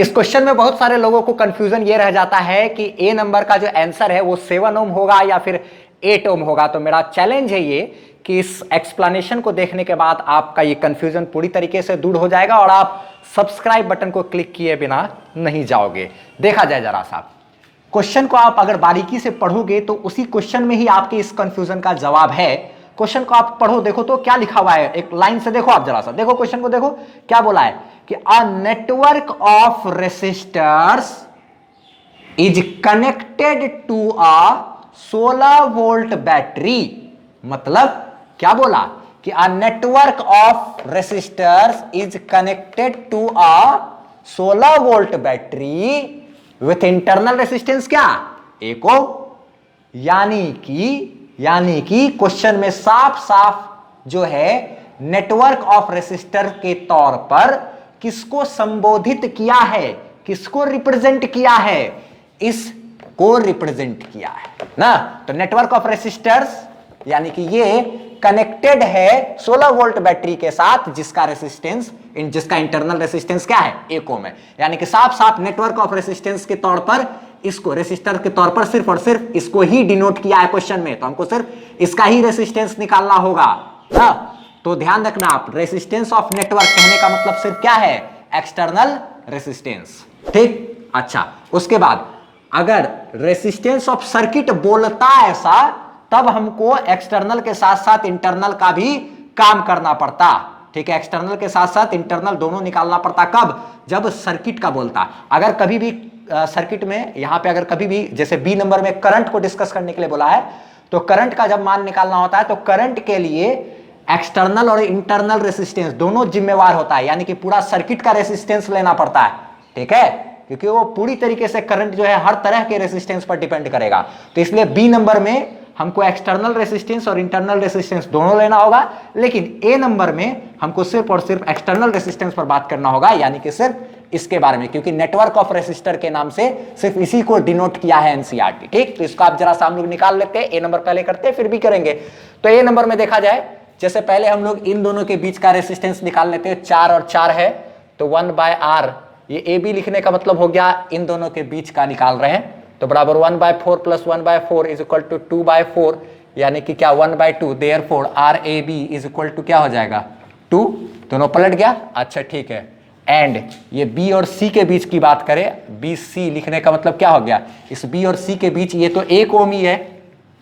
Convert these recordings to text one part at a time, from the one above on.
इस क्वेश्चन में बहुत सारे लोगों को कंफ्यूजन ये रह जाता है कि ए नंबर का जो आंसर है वो 7 ओम होगा या फिर 8 ओम होगा। तो मेरा चैलेंज है ये कि इस एक्सप्लेनेशन को देखने के बाद आपका ये कंफ्यूजन पूरी तरीके से दूर हो जाएगा और आप सब्सक्राइब बटन को क्लिक किए बिना नहीं जाओगे। देखा जाए जरा सा क्वेश्चन को, आप अगर बारीकी से पढ़ोगे तो उसी क्वेश्चन में ही आपके इस कंफ्यूजन का जवाब है। क्वेश्चन को आप पढ़ो, देखो तो क्या लिखा हुआ है, एक लाइन से देखो आप जरा सा, देखो क्वेश्चन को देखो क्या बोला है कि a network of resistors is connected to a 16 volt battery. मतलब क्या बोला कि a network of resistors is connected to a 16 volt battery with internal resistance क्या, 1 ओम। यानी कि क्वेश्चन में साफ साफ जो है नेटवर्क ऑफ रेसिस्टर के तौर पर किसको संबोधित किया है, किसको रिप्रेजेंट किया है, इसको रिप्रेजेंट किया है ना। तो नेटवर्क ऑफ रेसिस्टर्स यानी कि ये कनेक्टेड है 16 वोल्ट बैटरी के साथ जिसका रेसिस्टेंस, जिसका इंटरनल रेसिस्टेंस क्या है, 1 ओम है। यानी कि साफ साफ नेटवर्क ऑफ रेसिस्टेंस के तौर पर इसको, रेसिस्टर के तौर पर सिर्फ और सिर्फ इसको ही डिनोट किया है क्वेश्चन में। तो हमको सिर्फ इसका ही रेसिस्टेंस निकालना होगा ना। तो ध्यान रखना आप, रेसिस्टेंस ऑफ नेटवर्क कहने का मतलब सिर्फ क्या है, एक्सटर्नल रेसिस्टेंस। ठीक, अच्छा उसके बाद अगर रेसिस्टेंस ऑफ सर्किट बोलता ऐसा तब हमको एक्सटर्नल के साथ साथ इंटरनल का भी काम करना पड़ता। ठीक है, एक्सटर्नल के साथ साथ इंटरनल दोनों निकालना पड़ता। कब, जब सर्किट का बोलता। अगर कभी भी सर्किट में यहां पे अगर कभी भी जैसे बी नंबर में करंट को डिस्कस करने के लिए बोला है, तो करंट का जब मान निकालना होता है तो करंट के लिए एक्सटर्नल और इंटरनल रेसिस्टेंस दोनों जिम्मेवार होता है। यानी कि पूरा सर्किट का रेसिस्टेंस लेना पड़ता है। ठीक है, क्योंकि वो पूरी तरीके से करंट जो है हर तरह के रेसिस्टेंस पर डिपेंड करेगा। तो इसलिए बी नंबर में हमको एक्सटर्नल रेसिस्टेंस और इंटरनल रेसिस्टेंस दोनों लेना होगा, लेकिन ए नंबर में हमको सिर्फ और सिर्फ एक्सटर्नल रेसिस्टेंस पर बात करना होगा, यानी कि सिर्फ इसके बारे में, क्योंकि नेटवर्क ऑफ रेसिस्टर के नाम से सिर्फ इसी को डिनोट किया है एनसीईआरटी। ठीक, तो इसको आप जरा सा हम लोग निकाल लेते हैं। ए नंबर पहले करते हैं फिर भी करेंगे। तो ए नंबर में देखा जाए, जैसे पहले हम लोग इन दोनों के बीच का रेसिस्टेंस निकाल लेते हैं। 4 और 4 है तो 1/r, ये ए बी लिखने का मतलब हो गया इन दोनों के बीच का निकाल रहे हैं। तो बराबर 1/4 प्लस 1/4 इज इक्वल टू 2/4, यानी कि क्या 1/2। Therefore R A B is equal to क्या हो जाएगा, 2। दोनों पलट गया। अच्छा ठीक है, एंड ये बी और सी के बीच की बात करें, बी सी लिखने का मतलब क्या हो गया, इस बी और सी के बीच ये तो 1 ओम ही है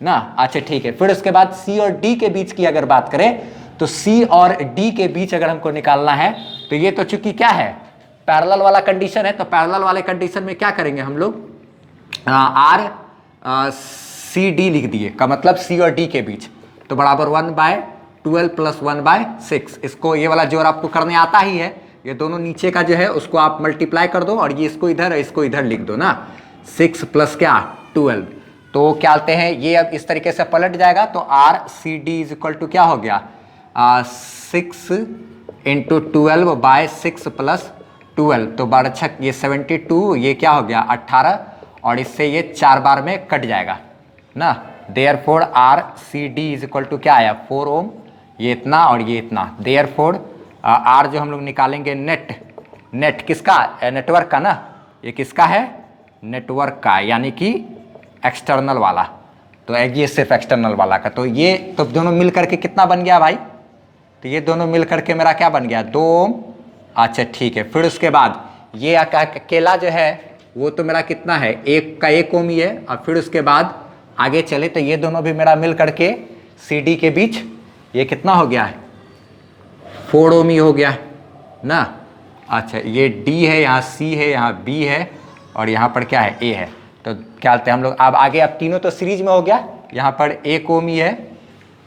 ना। अच्छा ठीक है, फिर उसके बाद सी और डी के बीच की अगर बात करें तो सी और डी के बीच अगर हमको निकालना है तो ये तो चूंकि क्या है, पैरेलल वाला कंडीशन है। तो पैरेलल वाले कंडीशन में क्या करेंगे हम लोग, आर सी डी लिख दिए, का मतलब सी और डी के बीच। तो बराबर 1/12 प्लस 1/6। इसको ये वाला जोड़ आपको करने आता ही है, ये दोनों नीचे का जो है उसको आप मल्टीप्लाई कर दो और ये इसको इधर इसको इधर लिख दो ना। 6 प्लस क्या 12। तो क्या कहते हैं, ये अब इस तरीके से पलट जाएगा। तो R C D is equal to क्या हो गया, 6 इंटू 12/6 प्लस 12। तो 12 ये 72, ये क्या हो गया 18, और इससे ये 4 बार में कट जाएगा ना। Therefore R C D is equal to क्या आया, 4 ओम, ये इतना और ये इतना। देयरफॉर आर जो हम लोग निकालेंगे नेट किसका, नेटवर्क का ना, ये किसका है, नेटवर्क का, यानी कि एक्सटर्नल वाला। तो ये सिर्फ एक्सटर्नल वाला का। तो ये तो दोनों मिल करके कितना बन गया भाई, तो ये दोनों मिल करके मेरा क्या बन गया, 2 ओम। अच्छा ठीक है, फिर उसके बाद ये अकेला जो है वो तो मेरा कितना है, 1 का 1 ओम ही है। और फिर उसके बाद आगे चले तो ये दोनों भी मेरा मिल करके सी डी के बीच ये कितना हो गया है, 4 ओम ही हो गया ना। अच्छा ये डी है, यहाँ सी है, यहाँ बी है, और यहाँ पर क्या है, ए है। तो क्या कहते हैं हम लोग, अब आगे अब तीनों तो सीरीज में हो गया, यहाँ पर 1 ओम ही है।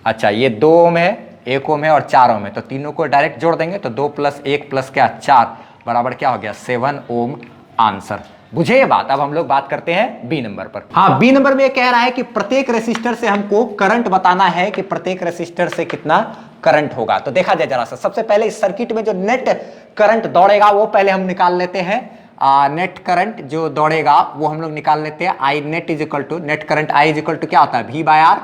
अच्छा ये 2 ओम है, 1 ओम है और 4 ओम है। तो तीनों को डायरेक्ट जोड़ देंगे तो 2 प्लस 1 प्लस क्या 4 बराबर क्या हो गया, 7 ओम आंसर। बुझे ये बात। अब हम लोग बात करते हैं बी नंबर पर। हाँ, बी नंबर में ये कह रहा है कि प्रत्येक रेसिस्टर से हमको करंट बताना है कि प्रत्येक रेसिस्टर से कितना करंट होगा। तो देखा जाए जरा सा, सबसे पहले इस सर्किट में जो नेट करंट दौड़ेगा वो पहले हम निकाल लेते हैं। नेट करंट जो दौड़ेगा वो हम लोग निकाल लेते हैं। I net is equal to, net current I is equal to क्या होता है, V/R।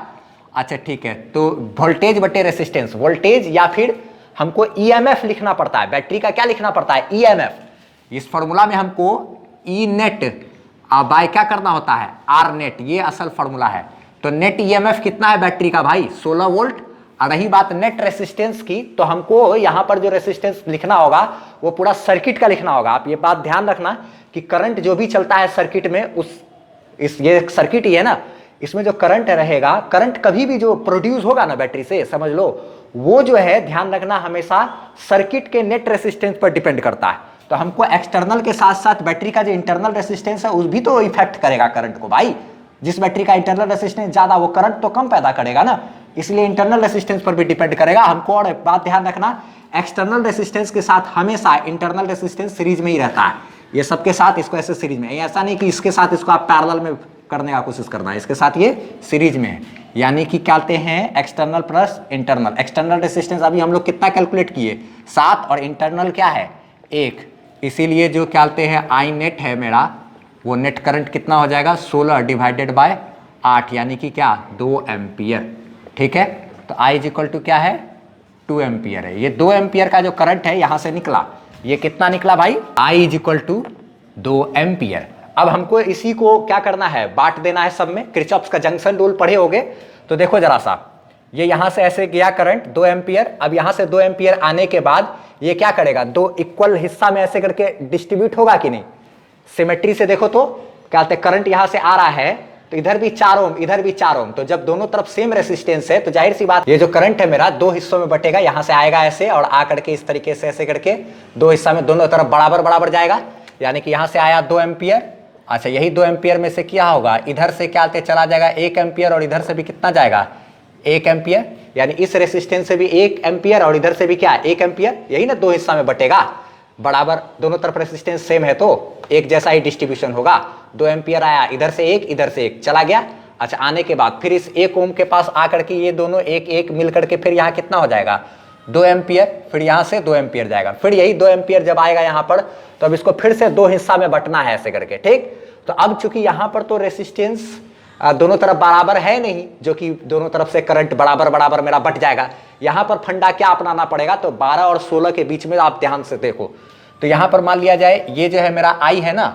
अच्छा ठीक है, तो वोल्टेज बटे रेसिस्टेंस, वोल्टेज या फिर हमको ईएमएफ लिखना पड़ता है, बैटरी का क्या लिखना पड़ता है, ईएमएफ। इस फॉर्मूला में हमको ई नेट बाय क्या करना होता है, आर नेट, ये असल फॉर्मूला है। तो नेट ईएमएफ कितना है बैटरी का भाई, 16 वोल्ट। और रही बात नेट रेसिस्टेंस की, तो हमको यहां पर जो रेसिस्टेंस लिखना होगा वो पूरा सर्किट का लिखना होगा। आप ये बात ध्यान रखना कि करंट जो भी चलता है सर्किट में, ये सर्किट ही है ना, इसमें जो करंट रहेगा, करंट कभी भी जो प्रोड्यूस होगा ना बैटरी से, समझ लो वो जो है, ध्यान रखना, हमेशा सर्किट के नेट रेसिस्टेंस पर डिपेंड करता है। तो हमको एक्सटर्नल के साथ साथ बैटरी का जो इंटरनल रेसिस्टेंस है उस भी तो इफेक्ट करेगा करंट को भाई। जिस बैटरी का इंटरनल रेसिस्टेंस ज्यादा, वो करंट तो कम पैदा करेगा ना, इसलिए इंटरनल रेसिस्टेंस पर भी डिपेंड करेगा हमको। और बात ध्यान रखना, एक्सटर्नल रेसिस्टेंस के साथ हमेशा इंटरनल रेसिस्टेंस सीरीज में ही रहता है। ये सबके साथ इसको ऐसे सीरीज में, ऐसा नहीं कि इसके साथ इसको आप पैरेलल में करने का कोशिश करना है, इसके साथ ये सीरीज में है। यानी कि क्या कहते हैं, external plus internal. External resistance अभी हम लोग कितना कैलकुलेट किए, 7, और इंटरनल क्या है, 1। इसीलिए जो क्या कहते हैं आई नेट है मेरा, वो नेट करंट कितना हो जाएगा, 16 डिवाइडेड बाय 8, यानी कि क्या, 2 एम्पियर। ठीक है, तो आई इज इक्वल टू क्या है, 2 एम्पियर है। ये 2 एम्पियर का जो करंट है यहां से निकला, ये कितना निकला भाई, आई इज इक्वल टू 2 एम्पियर। अब हमको इसी को क्या करना है, बांट देना है सब में। किरचॉफ का जंक्शन रूल पढ़े होगे, तो देखो जरा सा, ये यहां से ऐसे गया करंट 2 एम्पियर। अब यहां से 2 एम्पियर आने के बाद ये क्या करेगा, 2 इक्वल हिस्सा में ऐसे करके डिस्ट्रीब्यूट होगा कि नहीं। सिमेट्री से देखो तो क्या कहते हैं, करंट यहां से आ रहा है, तो इधर भी 4 ओम, इधर भी 4 ओम। तो जब दोनों तरफ सेम रेसिस्टेंस है, तो जाहिर सी बात, ये जो करंट है मेरा 2 हिस्सों में बटेगा। यहां से आएगा ऐसे, और आ करके इस तरीके से ऐसे करके 2 हिस्सा में दोनों तरफ बराबर बराबर जाएगा। यानी कि यहां से आया 2 एम्पियर। अच्छा, यही 2 एम्पियर में से क्या होगा, इधर से क्या चला जाएगा 1 एम्पियर, और इधर से भी कितना जाएगा, 1 एम्पियर। यानी इस रेसिस्टेंस से भी 1 एम्पियर, और इधर से भी क्या, 1 एम्पियर। यही ना 2 हिस्सा में बटेगा, बराबर दोनों तरफ रेसिस्टेंस सेम है, तो एक जैसा ही डिस्ट्रीब्यूशन होगा। 2 एम्पियर आया, इधर से 1, इधर से 1 चला गया। अच्छा, आने के बाद फिर इस 1 ओम के पास आकर के ये दोनों 1 1 मिल करके फिर यहाँ कितना हो जाएगा, 2 एम्पियर। फिर यहाँ से 2 एम्पियर जाएगा, फिर यही 2 एम्पियर जब आएगा यहाँ पर, तो अब इसको फिर से 2 हिस्सा में बंटना है ऐसे करके। ठीक, तो अब चूंकि यहाँ पर तो रेसिस्टेंस दोनों तरफ बराबर है नहीं, जो कि दोनों तरफ से करंट बराबर बराबर मेरा बट जाएगा। यहाँ पर फंडा क्या अपनाना पड़ेगा, तो 12 और 16 के बीच में आप ध्यान से देखो। तो यहाँ पर मान लिया जाए ये जो है मेरा आई है ना,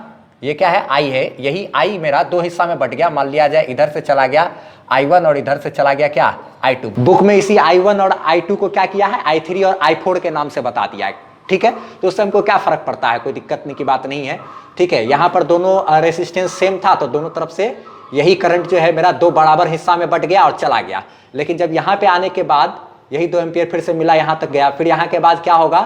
ये क्या है, आई है। यही आई मेरा 2 हिस्सा में बट गया। मान लिया जाए इधर से चला गया I1 और इधर से चला गया क्या, I2। बुक में इसी I1 और I2 को क्या किया है, I3 और I4 के नाम से बता दिया है। ठीक है, तो उससे हमको क्या फर्क पड़ता है, कोई दिक्कत नहीं की बात नहीं है। ठीक है, यहाँ पर दोनों रेसिस्टेंस सेम था, तो दोनों तरफ से यही करंट जो है मेरा 2 बराबर हिस्सा में बट गया और चला गया। लेकिन जब यहाँ पे आने के बाद यही 2 एम्पियर फिर से मिला, यहाँ तक गया। फिर यहाँ के बाद क्या होगा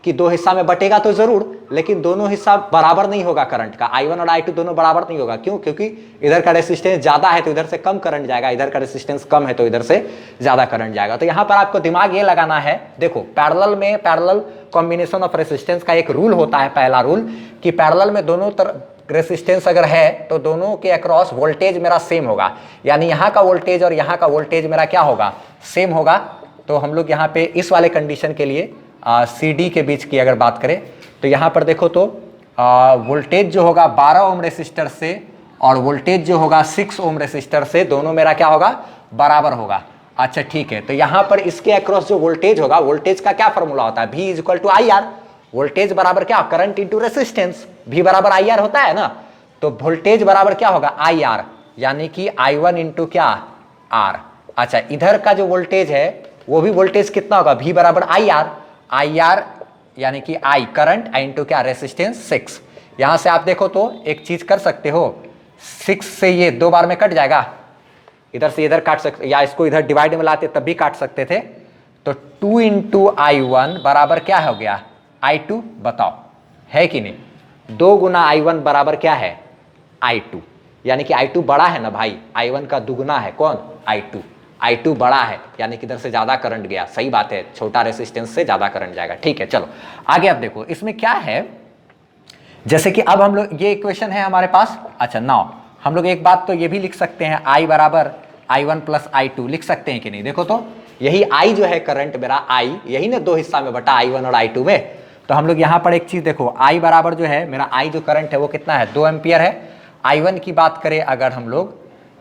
कि 2 हिस्सा में बटेगा तो जरूर, लेकिन दोनों हिस्सा बराबर नहीं होगा करंट का। I1 और I2 दोनों बराबर नहीं होगा। क्यों, क्योंकि इधर का रेसिस्टेंस ज्यादा है तो इधर से कम करंट जाएगा, इधर का रेसिस्टेंस कम है तो इधर से ज्यादा करंट जाएगा। तो यहाँ पर आपको दिमाग ये लगाना है, देखो पैरेलल में, पैरेलल कॉम्बिनेशन ऑफ रेसिस्टेंस का एक रूल होता है, पहला रूल, कि पैरेलल में दोनों तरफ रेसिस्टेंस अगर है तो दोनों के अक्रॉस वोल्टेज मेरा सेम होगा। यानी यहाँ का वोल्टेज और यहाँ का वोल्टेज मेरा क्या होगा, सेम होगा। तो हम लोग यहाँ पे इस वाले कंडीशन के लिए CD के बीच की अगर बात करें, तो यहाँ पर देखो तो वोल्टेज जो होगा 12 ओम रेसिस्टर से और वोल्टेज जो होगा 6 ओम रेसिस्टर से, दोनों मेरा क्या होगा, बराबर होगा। अच्छा ठीक है, तो यहाँ पर इसके अक्रॉस जो वोल्टेज होगा, वोल्टेज का क्या फॉर्मूला होता है, V equal to I R. Voltage बराबर क्या, करंट इंटू रेसिस्टेंस, V बराबर आई आर होता है ना। तो वोल्टेज बराबर क्या होगा, आई आर, यानी कि I1 इंटू क्या, आर। अच्छा, इधर का जो वोल्टेज है वो भी वोल्टेज कितना होगा, V बराबर आई आर। आई आर यानी कि आई करंट, इंटू क्या, रेसिस्टेंस 6। यहां से आप देखो तो एक चीज कर सकते हो, 6 से ये 2 बार में कट जाएगा, इधर से इधर काट सकते, या इसको इधर डिवाइड में लाते तब भी काट सकते थे। तो 2 इंटू I1 बराबर क्या हो गया, I2। बताओ है कि नहीं, 2 गुना I1 बराबर क्या है, I2। यानी कि I2 बड़ा है ना भाई, I1 का दुगुना है कौन, I2। I2 बड़ा है, यानी कि इधर से ज्यादा करंट गया। सही बात है, छोटा रेसिस्टेंस से ज्यादा करंट जाएगा। ठीक है, चलो आगे। अब देखो इसमें क्या है, जैसे कि अब हम लोग, ये इक्वेशन है हमारे पास। अच्छा, नाउ हम लोग एक बात तो ये भी लिख सकते हैं, I बराबर I1 प्लस I2 लिख सकते हैं कि नहीं। देखो तो यही I जो है करंट मेरा, I यही ना 2 हिस्सा में बटा I1 और I2 में। तो हम लोग यहाँ पर एक चीज देखो, I बराबर जो है मेरा, I जो करंट है वो कितना है, 2 एम्पियर है। I1 की बात करें अगर हम लोग,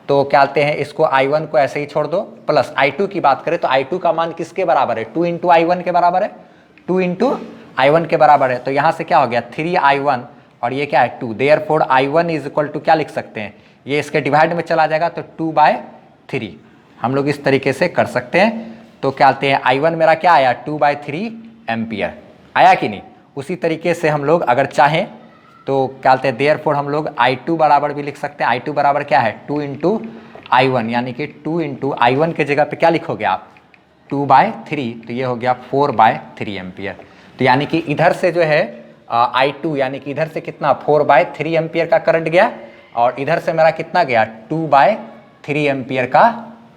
तो क्या कहते हैं, इसको I1 को ऐसे ही छोड़ दो, प्लस I2 की बात करें तो I2 का मान किसके बराबर है, 2 इंटू I1 के बराबर है, 2 इंटू I1 के बराबर है, तो यहाँ से क्या हो गया 3I1 और ये क्या है 2, therefore I1 is equal to क्या लिख सकते हैं, ये इसके डिवाइड में चला जाएगा तो 2/3 हम लोग इस तरीके से कर सकते हैं। तो क्या कहते हैं I1 मेरा क्या आया 2/3 एम्पियर आया कि नहीं। उसी तरीके से हम लोग अगर चाहें तो क्या कहते हैं देयरफॉर हम लोग I2 बराबर भी लिख सकते हैं। I2 बराबर क्या है 2 इंटू I1 यानी कि 2 इंटू I1 के जगह पे क्या लिखोगे आप 2/3, तो ये हो गया 4/3 एम्पियर। तो यानी कि इधर से जो है I2 यानी कि इधर से कितना 4/3 एम्पियर का करंट गया और इधर से मेरा कितना गया 2/3 एम्पियर का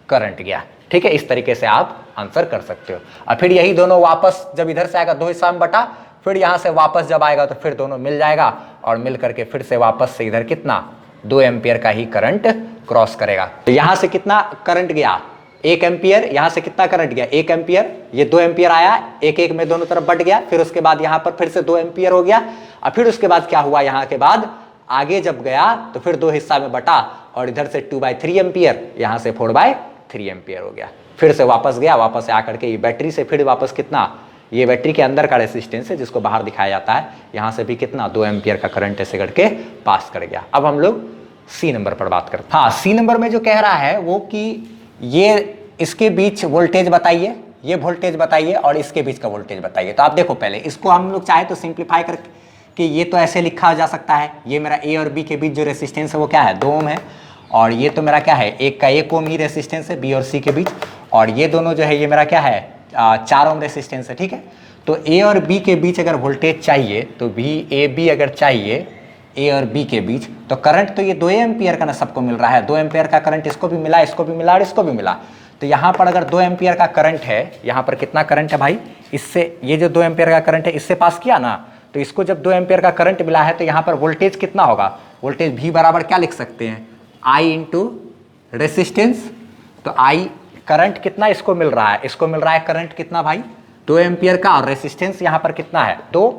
करंट गया। ठीक है, इस तरीके से आप आंसर कर सकते हो। और फिर यही दोनों वापस जब इधर से आएगा 2 हिस्सा में बटा, फिर यहाँ से वापस जब आएगा तो फिर दोनों मिल जाएगा और मिल करके फिर से वापस से इधर कितना 2 एम्पियर का ही करंट क्रॉस करेगा। तो यहाँ से कितना करंट गया 1 एम्पियर, यहाँ से कितना करंट गया 1 एम्पियर, ये 2 एम्पियर आया, एक एक में दोनों तरफ बट गया, फिर उसके बाद यहाँ पर फिर से 2 एम्पियर हो गया। और फिर उसके बाद क्या हुआ, यहाँ के बाद आगे जब गया तो फिर 2 हिस्सा में बटा और इधर से 2/3 एम्पियर, यहाँ से 4/3 एम्पियर हो गया। फिर से वापस गया, वापस से आकर के ये बैटरी से फिर वापस कितना, ये बैटरी के अंदर का रेसिस्टेंस है जिसको बाहर दिखाया जाता है, यहाँ से भी कितना 2 एम्पियर का करंट ऐसे करके पास कर गया। अब हम लोग सी नंबर पर बात करते हैं। हाँ, सी नंबर में जो कह रहा है वो कि ये इसके बीच वोल्टेज बताइए, ये वोल्टेज बताइए और इसके बीच का वोल्टेज बताइए। तो आप देखो पहले इसको हम लोग चाहे तो सिंप्लीफाई करके कि ये तो ऐसे लिखा जा सकता है, ये मेरा ए और बी के बीच जो रेसिस्टेंस है वो क्या है 2 ओम है, और ये तो मेरा क्या है 1 ओम ही रेसिस्टेंस है बी और सी के बीच, और ये दोनों जो है ये मेरा क्या है 4 ओम रेसिस्टेंस है। ठीक है, तो ए और बी के बीच अगर वोल्टेज चाहिए तो VAB अगर चाहिए ए और बी के बीच, तो करंट तो ये 2 एम्पियर का ना सबको मिल रहा है, 2 एम्पियर का करंट इसको भी मिला, इसको भी मिला और इसको भी मिला। तो यहाँ पर अगर 2 एम्पियर का करंट है, यहाँ पर कितना करंट है भाई, इससे ये जो 2 एम्पियर का करंट है इससे पास किया ना, तो इसको जब 2 एम्पियर का करंट मिला है तो यहाँ पर वोल्टेज कितना होगा, वोल्टेज V बराबर क्या लिख सकते हैं I इंटू रेसिस्टेंस। तो I करंट कितना इसको मिल रहा है, इसको मिल रहा है करंट कितना भाई 2 एम्पियर का, और रेसिस्टेंस यहाँ पर कितना है 2,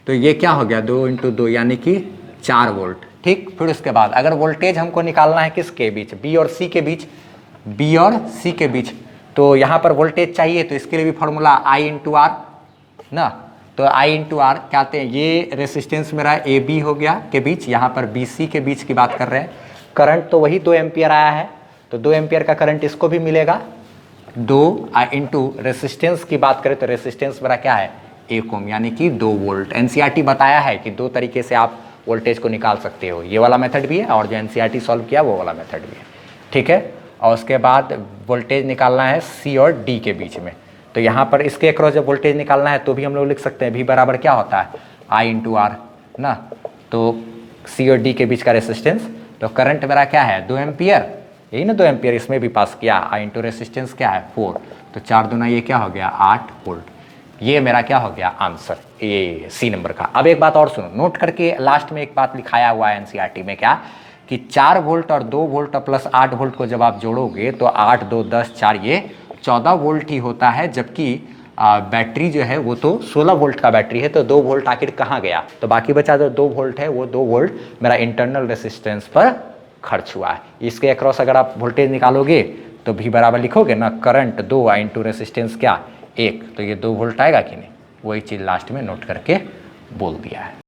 तो ये क्या हो गया 2 इंटू 2 यानी कि 4 वोल्ट। ठीक, फिर उसके बाद अगर वोल्टेज हमको निकालना है किसके बीच, बी और सी के बीच, बी और सी के बीच, तो यहाँ पर वोल्टेज चाहिए तो इसके लिए भी फॉर्मूला I इंटू आर ना, तो I इंटू आर क्या कहते हैं, ये रेसिस्टेंस मेरा ए बी हो गया के बीच, यहाँ पर बी सी के बीच की बात कर रहे हैं, करंट तो वही 2 एम्पियर आया है, तो 2 एम्पियर का करंट इसको भी मिलेगा, 2 इंटू रेसिस्टेंस की बात करें तो रेसिस्टेंस मेरा क्या है 1 ओम यानी कि 2 वोल्ट। एनसीईआरटी बताया है कि 2 तरीके से आप वोल्टेज को निकाल सकते हो, ये वाला मेथड भी है और जो एनसीईआरटी सॉल्व किया वो वाला मेथड भी है। ठीक है, और उसके बाद वोल्टेज निकालना है सी और डी के बीच में, तो यहाँ पर इसके अक्रॉस जब वोल्टेज निकालना है तो भी हम लोग लिख सकते हैं V बराबर क्या होता है I इंटू आर ना, तो सी और डी के बीच का रेसिस्टेंस, तो करंट मेरा क्या है 2 एम्पियर, यही ना 2 एम्पियर इसमें भी पास किया, I इंटू रेसिस्टेंस क्या है 4, तो 4 दूना ये क्या हो गया 8 वोल्ट। ये मेरा क्या हो गया आंसर ये सी नंबर का। अब एक बात और सुनो, नोट करके लास्ट में एक बात लिखाया हुआ है एनसीईआरटी में क्या कि 4 वोल्ट और 2 वोल्ट प्लस 8 वोल्ट को जब आप जोड़ोगे तो 8 2 10 4 ये 14 वोल्ट ही होता है, जबकि बैटरी जो है वो तो 16 वोल्ट का बैटरी है, तो 2 वोल्ट आखिर कहाँ गया, तो बाकी बचा जो 2 वोल्ट है वो 2 वोल्ट मेरा इंटरनल रेसिस्टेंस पर खर्च हुआ है। इसके अक्रॉस अगर आप वोल्टेज निकालोगे तो V बराबर लिखोगे ना करंट 2 इंटू रेसिस्टेंस क्या 1, तो ये 2 वोल्ट आएगा कि नहीं, वही चीज़ लास्ट में नोट करके बोल दिया है।